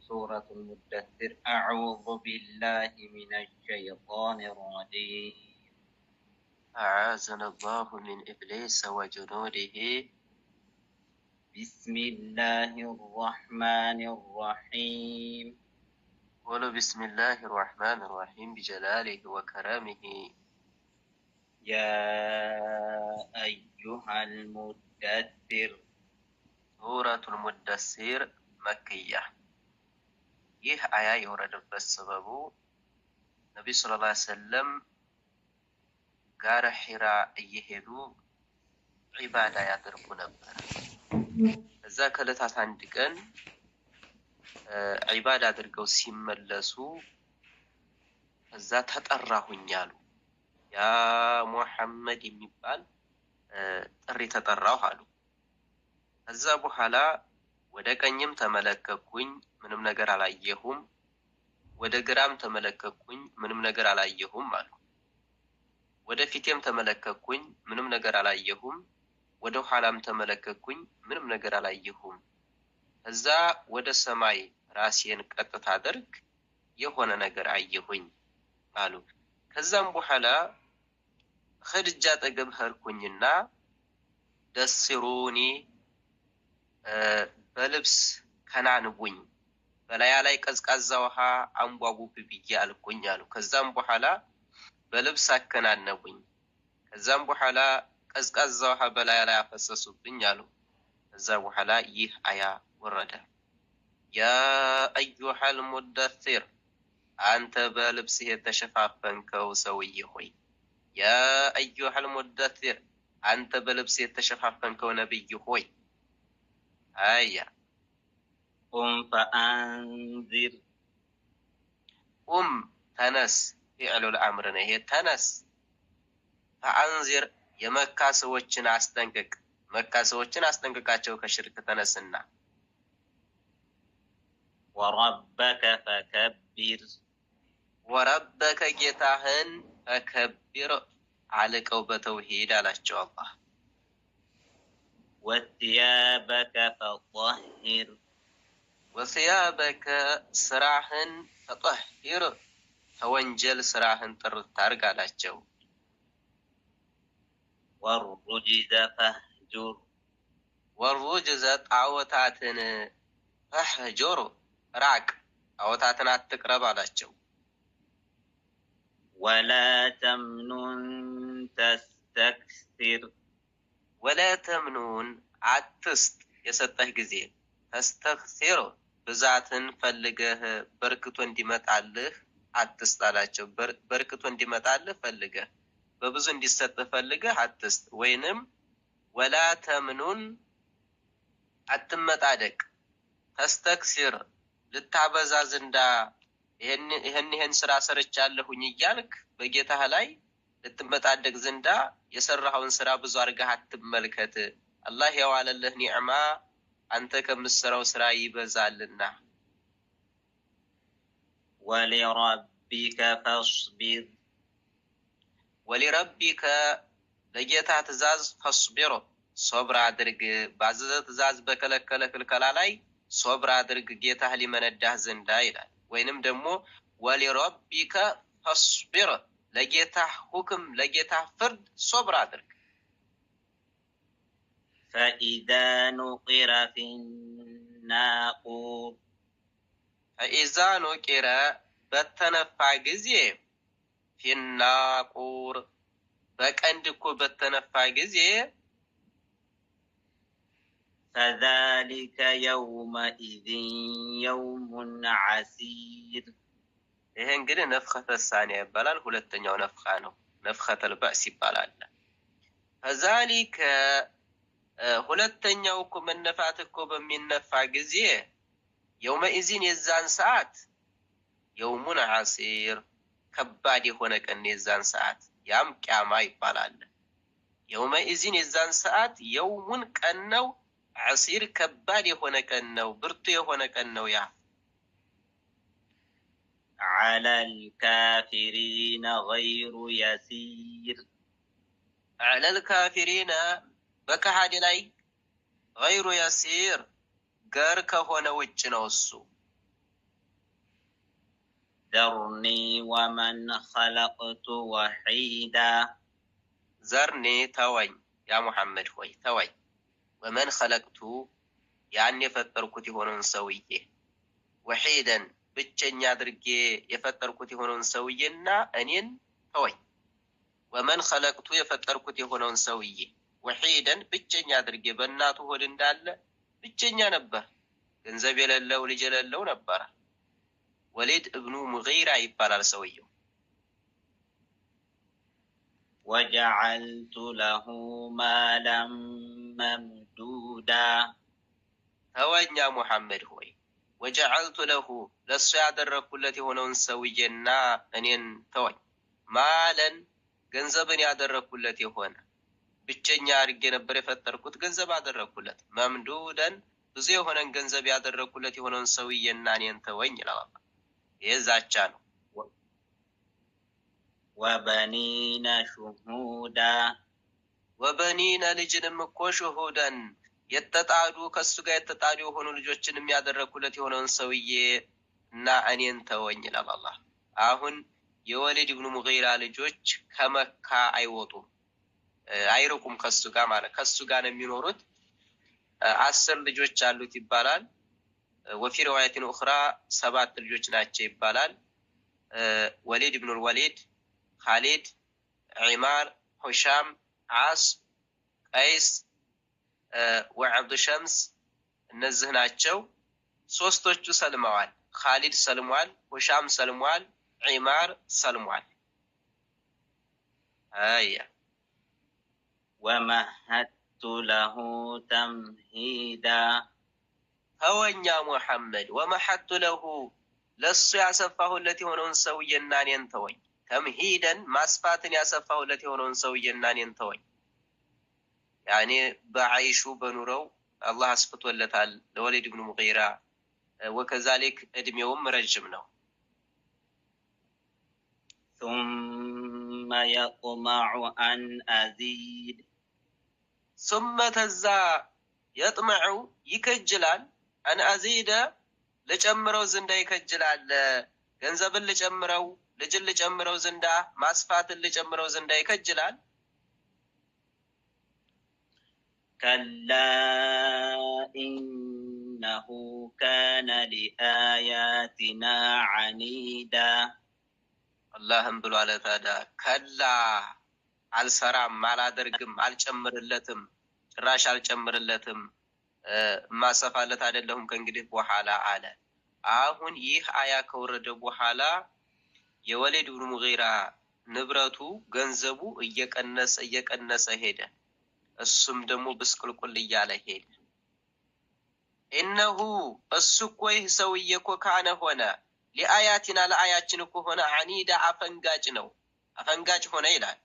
سورة المدثر. أعوذ بالله من الشيطان الرجيم. أعاذنا الله من إبليس وجنوده. بسم الله الرحمن الرحيم. قولوا بسم الله الرحمن الرحيم بجلاله وكرامه. يا أيها المدثر. سورة المدثر مكية. ይህ አያ የወረደበት ሰበቡ ነብዩ ሰለላሁ ዐለይሂ ወሰለም ጋራ ሒራ እየሄዱ ዒባዳ ያደርጉ ነበር። እዛ ከለታት አንድ ቀን ዒባዳ አድርገው ሲመለሱ እዛ ተጠራሁኝ አሉ። ያ ሙሐመድ የሚባል ጥሪ ተጠራሁ አሉ። ከዛ በኋላ ወደ ቀኝም ተመለከኩኝ፣ ምንም ነገር አላየሁም። ወደ ግራም ተመለከኩኝ፣ ምንም ነገር አላየሁም አሉ። ወደ ፊቴም ተመለከኩኝ፣ ምንም ነገር አላየሁም። ወደ ኋላም ተመለከኩኝ፣ ምንም ነገር አላየሁም። እዛ ወደ ሰማይ ራሴን ቀጥታ አድርግ የሆነ ነገር አየሁኝ አሉ። ከዛም በኋላ ኸዲጃ አጠገብ ሄድኩኝና ደስሩኒ በልብስ ከናንቡኝ፣ በላያ ላይ ቀዝቃዛ ውሃ አንቧቡብ ብዬ አልኩኝ አሉ። ከዛም በኋላ በልብስ አከናነቡኝ። ከዛም በኋላ ቀዝቃዛ ውሃ በላያ ላይ አፈሰሱብኝ አሉ። ከዛ በኋላ ይህ አያ ወረደ። ያ አዩሃል ሙደሲር፣ አንተ በልብስ የተሸፋፈንከው ሰውዬ ሆይ። ያ አዩሃል ሙደሲር፣ አንተ በልብስ የተሸፋፈንከው ነብይ ሆይ። አያ ቁም ፈአንዚር። ቁም ተነስ፣ ፊዕሉል አምር ነው ይሄ ተነስ። ፈአንዚር የመካ ሰዎችን አስጠንቅቅ፣ መካ ሰዎችን አስጠንቅቃቸው ከሽርክ ተነስና። ወረበከ ፈከቢር፣ ወረበከ ጌታህን ፈከቢር አልቀው በተውሂድ አላቸው አላህ። ወሲያበከ ፈጠሂር፣ ወሲያበከ ስራህን ፈጠሂር ተወንጀል ስራህን ጥርት አድርግ አላቸው። ወሩጅዘ ፈህጁር፣ ወሩጅዘ ጣዖታትን ፈህጁር ራቅ፣ ጣዖታትን አትቅረብ አላቸው። ወላ ተምኑን ተስተክሲር፣ ወላ ተምኑን አትስጥ የሰጠህ ጊዜ፣ ተስተክሲር ብዛትን ፈልገህ በርክቶ እንዲመጣልህ አትስጥ አላቸው። በርክቶ እንዲመጣልህ ፈልገህ በብዙ እንዲሰጥህ ፈልገህ አትስጥ። ወይንም ወላ ተምኑን አትመጣደቅ፣ ተስተክሲር ልታበዛ ዘንዳ ይሄን ስራ ሰርቻለሁኝ እያልክ በጌታህ ላይ ልትመጣደቅ ዘንዳ የሰራኸውን ስራ ብዙ አድርገህ አትመልከት። አላህ የዋለልህ ኒዕማ አንተ ከምትሰራው ስራ ይበዛልና። ወሊረቢከ ፈስቢር፣ ወሊረቢከ ለጌታ ትእዛዝ ፈስቢር ሶብር አድርግ። ባዘዘ ትእዛዝ በከለከለ ክልከላ ላይ ሶብር አድርግ ጌታህ ሊመነዳህ ዘንዳ ይላል። ወይንም ደግሞ ወሊረቢከ ፈስቢር ለጌታህ ሁክም ለጌታህ ፍርድ ሶብር አድርግ። ፈኢዛ ኑቂረ ፊናቁር፣ ፈኢዛ ኑቂረ በተነፋ ጊዜ፣ ፊናቁር በቀንድ እኮ በተነፋ ጊዜ፣ ፈዛሊከ የውመኢዝን የውሙን ዐሲር። ይሄ እንግዲህ ነፍኸተ ሳኒያ ይባላል። ሁለተኛው ነፍኻ ነው። ነፍኸተል በእስ ይባላል። ፈዛሊከ ሁለተኛው እኮ መነፋት እኮ በሚነፋ ጊዜ የውመኢዝን የዛን ሰዓት፣ የውሙን ዐሲር ከባድ የሆነ ቀን የዛን ሰዓት፣ ያም ቂያማ ይባላል። የውመኢዝን የዛን ሰዓት የውሙን ቀን ነው፣ ዐሲር ከባድ የሆነ ቀን ነው፣ ብርቱ የሆነ ቀን ነው። ያ ዐለል ካፊሪነ ገይሩ የሲር፣ ዐለል ካፊሪነ በከሃዲ ላይ ገይሩ የሲር ገር ከሆነ ውጭ ነው እሱ። ذرني ومن خلقت وحيدا ዘርኒ ተወኝ ያ ሙሐመድ ሆይ ተወኝ ወመን ኸለቅቱ ያን የፈጠርኩት የሆነውን ሰውዬ ወሒደን ብቸኛ አድርጌ የፈጠርኩት የሆነውን ሰውዬና እኔን ተወኝ ወመን ኸለቅቱ የፈጠርኩት የሆነውን ሰውዬ ወሒደን ብቸኛ አድርጌ በእናቱ ሆድ እንዳለ ብቸኛ ነበር ገንዘብ የሌለው ልጅ የሌለው ነበር ወሊድ ኢብኑ ሙጊራ ይባላል ሰውየው وجعلت له مالا ممدودا ተወኝ ያ ሙሐመድ ሆይ وجعلت له ለሱ ያደረኩለት የሆነውን ሰውዬና እኔን ተወኝ ማለን ገንዘብን ያደረኩለት የሆነ ብቸኛ አድርጌ ነበር የፈጠርኩት ገንዘብ አደረኩለት መምዱደን ብዙ የሆነን ገንዘብ ያደረኩለት የሆነውን ሰውዬና እኔን ተወኝ ይላል የዛቻ ነው وبنين شهودا ወበኒነ ልጅንም እኮ ሹሁደን የተጣዱ ከሱ ጋር የተጣዱ የሆኑ ልጆችንም ያደረኩለት የሆነውን ሰውዬ እና እኔን ተወኝ ይላል አላህ አሁን የወሊድ ኢብኑ ሙጊራ ልጆች ከመካ አይወጡም አይርቁም ከሱ ጋር ማለት ከሱ ጋር ነው የሚኖሩት 10 ልጆች አሉት ይባላል وفي روايه اخرى 7 ልጆች ናቸው ይባላል ወሊድ ኢብኑ ወሊድ خالد عمار هشام عاص قيس وعبد شمس እነዚህ ናቸው ሶስቶቹ ሰልመዋል خالد ሰልሟል هشام ሰልሟል عمار ሰልሟል አያ ومهدت له تمهيدا ተወኛ ሙሐመድ ومهدت له ለሱ ያሰፋሁለት የሆነውን ሰውዬና እኔን ተወኝ ተምሂደን ማስፋትን ያሰፋሁለት የሆነውን ሰውዬና እኔን ተወኝ ያኔ በአይሹ በኑረው አላህ አስፍቶለታል ለወሊድ ኢብኑ ሙጊራ ወከዛሊክ እድሜውም ረጅም ነው ثم يطمع أن أزيد ثم ተዛ يطمع ይከጅላል أن أزيد ለጨምረው ዘንዳ ይከጅላል ገንዘብን ለጨምረው ልጅን ለጨምረው ዘንዳ ማስፋትን ለጨምረው ዘንዳ ይከጅላል كلا إنه كان لآياتنا عنيدا اللهم ብሎ አለ ታዲያ ከላ አልሰራም አላደርግም አልጨምርለትም ጭራሽ አልጨምርለትም ማሰፋለት አይደለም ከእንግዲህ በኋላ አለ አሁን ይህ አያ ከወረደ በኋላ የወሊድ ኢብኑ ሙጊራ ንብረቱ ገንዘቡ እየቀነሰ ሄደ እሱም ደግሞ ብስቅልቁል እያለ ሄደ ኢነሁ እሱ እኮ ይህ ሰውዬ እኮ ካነ ሆነ ለአያቲና ለአያችን እኮ ሆነ አኒዳ አፈንጋጭ ነው አፈንጋጭ ሆነ ይላል